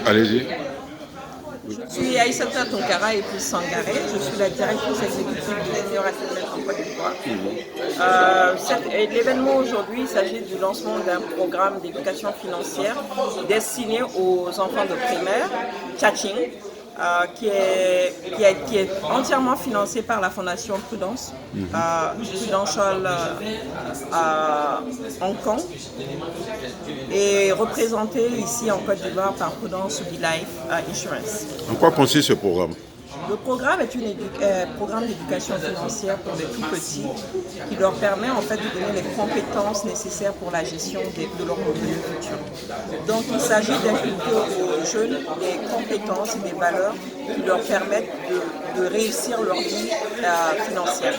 Allez-y. Je suis Aïssata Tonkara, épouse Sangaré. Je suis la directrice exécutive de Junior Athletes en Côte d'Ivoire. L'événement aujourd'hui, il s'agit du lancement d'un programme d'éducation financière destiné aux enfants de primaire, Tchatching, qui est entièrement financé par la Fondation Prudence, Prudential Hong Kong, et représenté ici en Côte d'Ivoire par Prudence Life Insurance. En quoi consiste ce programme? Le programme est un programme d'éducation financière pour les tout petits qui leur permet en fait de donner les compétences nécessaires pour la gestion de leurs revenus futurs. Donc il s'agit d'inculquer aux jeunes des compétences et des valeurs qui leur permettent de réussir leur vie financière.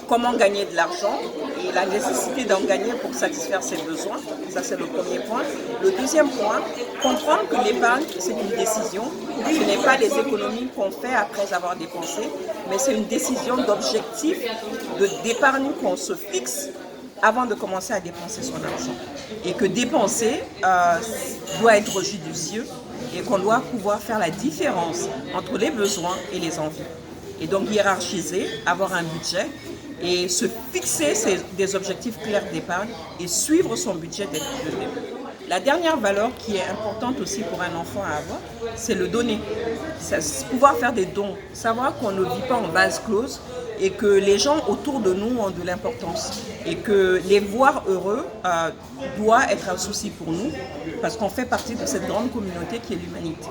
Comment gagner de l'argent et la nécessité d'en gagner pour satisfaire ses besoins. Ça, c'est le premier point. Le deuxième point, comprendre que l'épargne, c'est une décision. Ce n'est pas les économies qu'on fait après avoir dépensé, mais c'est une décision d'objectif, d'épargne qu'on se fixe avant de commencer à dépenser son argent. Et que dépenser doit être judicieux et qu'on doit pouvoir faire la différence entre les besoins et les envies. Et donc hiérarchiser, avoir un budget et se fixer des objectifs clairs d'épargne et suivre son budget dès le début. La dernière valeur qui est importante aussi pour un enfant à avoir, c'est le donner. C'est pouvoir faire des dons, savoir qu'on ne vit pas en vase close et que les gens autour de nous ont de l'importance et que les voir heureux doit être un souci pour nous parce qu'on fait partie de cette grande communauté qui est l'humanité.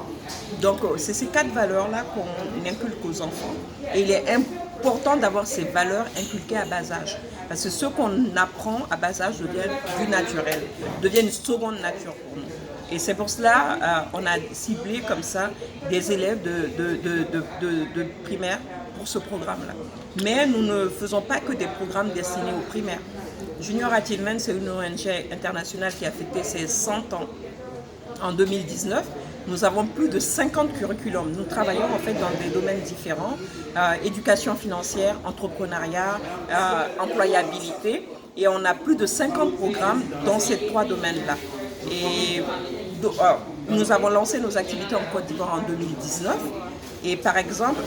Donc c'est ces 4 valeurs-là qu'on inculque aux enfants et il est important d'avoir ces valeurs inculquées à bas âge. Parce que ce qu'on apprend à bas âge devient du naturel, devient une seconde nature pour nous. Et c'est pour cela qu'on a ciblé comme ça des élèves de primaire pour ce programme-là. Mais nous ne faisons pas que des programmes destinés aux primaires. Junior Achievement, c'est une ONG internationale qui a fêté ses 100 ans en 2019. Nous avons plus de 50 curriculums. Nous travaillons en fait dans des domaines différents, éducation financière, entrepreneuriat, employabilité. Et on a plus de 50 programmes dans ces 3 domaines-là. Et nous avons lancé nos activités en Côte d'Ivoire en 2019. Et par exemple,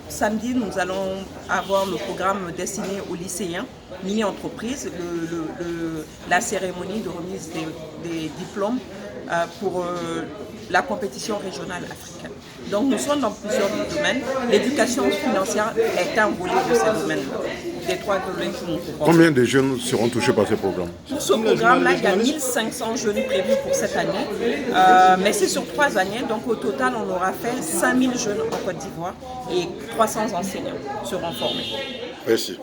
samedi, nous allons avoir le programme destiné aux lycéens, mini-entreprises, la cérémonie de remise des diplômes pour la compétition régionale africaine. Donc nous sommes dans plusieurs domaines. L'éducation financière est un volet de ces domaines-là. Des 3 domaines que nous proposons. Combien de jeunes seront touchés par ce programme? Pour ce programme-là, il y a 1500 jeunes prévus pour cette année, mais c'est sur 3 années, donc au total, on aura fait 5000 jeunes en Côte d'Ivoire et 300 enseignants seront formés. Merci.